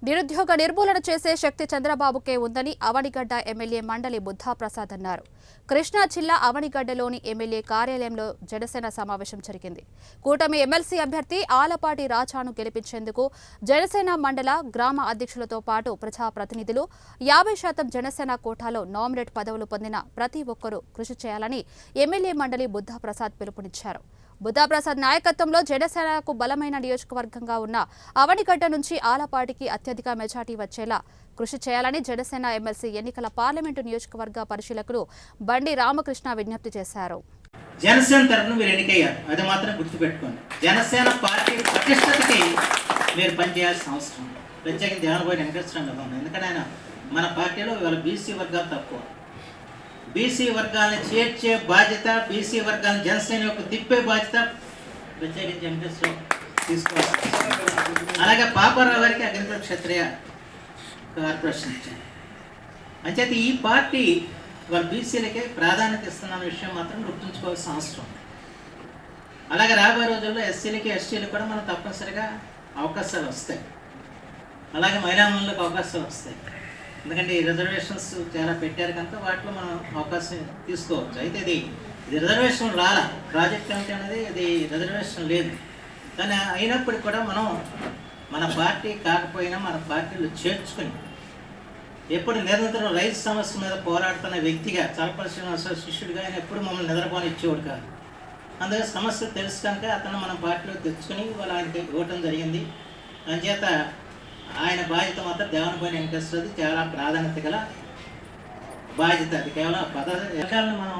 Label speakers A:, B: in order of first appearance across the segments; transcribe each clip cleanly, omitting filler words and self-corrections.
A: నిరుద్యోగ నిర్మూలన చేసే శక్తి చంద్రబాబుకే ఉందని అవనిగడ్డ ఎమ్మెల్యే మండలి బుద్ధాప్రసాద్ అన్నారు. కృష్ణా జిల్లా అవనిగడ్డలోని ఎమ్మెల్యే కార్యాలయంలో జనసేన సమావేశం జరిగింది. కూటమి ఎమ్మెల్సీ అభ్యర్థి ఆలపాటి రాజాను గెలిపించేందుకు జనసేన మండల గ్రామ అధ్యక్షులతో పాటు ప్రజాప్రతినిధులు 50% జనసేన కోటాలో నామినేట్ పదవులు పొందిన ప్రతి ఒక్కరూ కృషి చేయాలని ఎమ్మెల్యే మండలి బుద్ధాప్రసాద్ పిలుపునిచ్చారు. బుద్ధాప్రసాద్ నాయకత్వంలో జనసేనకు బలమైన నియోజకవర్గంగా ఉన్న అవనిగడ్డ నుంచి ఆలపాటికి అత్యధిక మెజార్టీ వచ్చేలా కృషి చేయాలని జనసేన ఎమ్మెల్సీ ఎన్నికల పార్లమెంటు నియోజకవర్గ పరిశీలకులు బండి రామకృష్ణ విజ్ఞప్తి చేశారు.
B: జనసేన తరఫున మీరు ఎన్నికయ్యారు, అది మాత్రం గుర్తుపెట్టుకోండి. జనసేన పార్టీ ప్రతిష్టతకి మీరు పనిచేయాల్సిన అవసరం ప్రత్యేకించి దేవనబోయిన వెంకటేశ్వరరావు ఉంది. ఎందుకంటే ఆయన మన పార్టీలో ఇవాళ బీసీ వర్గాలు తక్కువ. బీసీ వర్గాలను చేర్చే బాధ్యత, బీసీ వర్గాలను జనసేన యొక్క తిప్పే బాధ్యత ప్రత్యేకించి వెంకటేశ్వరరావు తీసుకోవాలి. అలాగే పాపారావు గారికి అగ్నికుల క్షత్రియ కార్పొరేషన్ ఇచ్చారు. అంచేత ఈ పార్టీ వాళ్ళ బీసీలకే ప్రాధాన్యత ఇస్తున్న విషయం మాత్రం గుర్తుంచుకోవాల్సిన అవసరం. అలాగే రాబోయే రోజుల్లో ఎస్సీలకి ఎస్టీలకు కూడా మనం తప్పనిసరిగా అవకాశాలు వస్తాయి. అలాగే మహిళలకు అవకాశాలు వస్తాయి. ఎందుకంటే ఈ రిజర్వేషన్స్ చాలా పెట్టారు కనుక వాటిలో మనం అవకాశం తీసుకోవచ్చు. అయితే ఇది రిజర్వేషన్ రాలా, ప్రాజెక్ట్ కమిటీ అనేది ఇది రిజర్వేషన్ లేదు. కానీ అయినప్పటికీ కూడా మనం మన పార్టీ కాకపోయినా మన పార్టీలో చేర్చుకొని ఎప్పుడు నిరంతరం రైతు సమస్య మీద పోరాడుతున్న వ్యక్తిగా చలపరిశ్రమ శిష్యుడిగా ఆయన ఎప్పుడు మమ్మల్ని నిద్రపోని ఇచ్చేవాడు కాదు. అందుకే సమస్య తెలుసు కనుక అతను మన పార్టీలో తెచ్చుకొని వాళ్ళు ఆయనకి ఇవ్వటం జరిగింది. అందుచేత ఆయన బాధ్యత మాత్రం దేవనబోయిన వెంకటేశ్వరది చాలా ప్రాధాన్యత గల బాధ్యత. అది కేవలం పదాలను మనం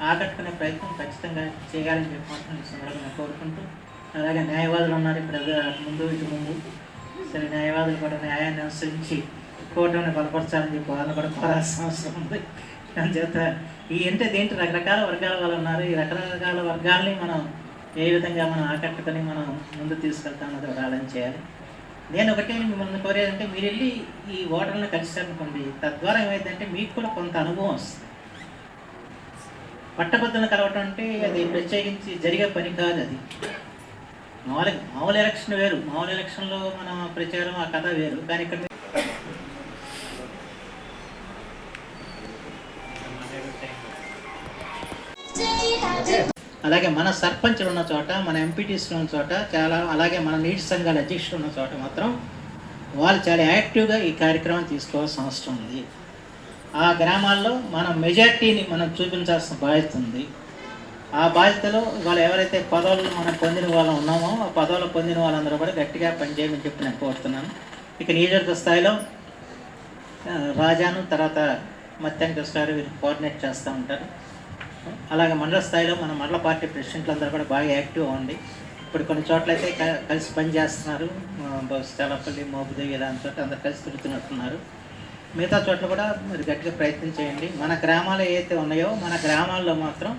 B: ఆకట్టుకునే ప్రయత్నం ఖచ్చితంగా చేయాలని చెప్పి సందర్భంగా కోరుకుంటూ, అలాగే న్యాయవాదులు ఉన్నారు ఇప్పుడు ఇటు ముందు సరే న్యాయవాదులు కూడా న్యాయాన్ని అనుసరించి కోర్టుని బలపరచాలని చెప్పి వాళ్ళని కూడా కోరాల్సిన అవసరం ఉంది. అందుచేత దీంట్లో రకరకాల వర్గాల వాళ్ళు ఉన్నారు. ఈ రకరకాల వర్గాల్ని మనం ఏ విధంగా మనం ఆకట్టుకొని మనం ముందు తీసుకెళ్తామన్నది ఒక ఆలోచన చేయాలి. నేను ఒకటే మిమ్మల్ని కోరేదంటే మీరు వెళ్ళి ఈ ఓటర్లను కలిసారనుకోండి, తద్వారా ఏమైందంటే మీకు కూడా కొంత అనుభవం వస్తుంది. పట్టభద్రులను కలవటం అంటే అది ప్రత్యేకించి జరిగే పని కాదు. అది మామూలు ఎలక్షన్ వేరు, మామూలు ఎలక్షన్లో మన ప్రచారం ఆ కథ వేరు. కానీ ఇక్కడ అలాగే మన సర్పంచులు ఉన్న చోట, మన ఎంపీటీసీలు ఉన్న చోట చాలా, అలాగే మన నీటి సంఘాల అధ్యక్షులు ఉన్న చోట మాత్రం వాళ్ళు చాలా యాక్టివ్గా ఈ కార్యక్రమం తీసుకోవాల్సిన అవసరం ఉంది. ఆ గ్రామాల్లో మన మెజార్టీని మనం చూపించాల్సిన బాధ్యత ఉంది. ఆ బాధ్యతలో వాళ్ళు ఎవరైతే పదవులు మనం పొందిన వాళ్ళు ఉన్నామో ఆ పదవులు పొందిన వాళ్ళందరూ కూడా గట్టిగా పనిచేయమని చెప్పి నేను కోరుతున్నాను. ఇక నియోజకవర్గ స్థాయిలో రాజాను తర్వాత మత్స్యంకృష్ణ గారు వీరు కోఆర్డినేట్ చేస్తూ ఉంటారు. అలాగే మండల స్థాయిలో మన మండల పార్టీ ప్రెసిడెంట్లు అందరూ కూడా బాగా యాక్టివ్గా ఉండి ఇప్పుడు కొన్ని చోట్ల అయితే కలిసి పనిచేస్తున్నారు. చాలాపల్లి, మోపుదేవి ఇలాంటి చోట అందరు కలిసి తిరుగుతున్నట్టున్నారు. మిగతా చోట్ల కూడా మీరు గట్టిగా ప్రయత్నం చేయండి. మన గ్రామాలు ఏవైతే ఉన్నాయో మన గ్రామాల్లో మాత్రం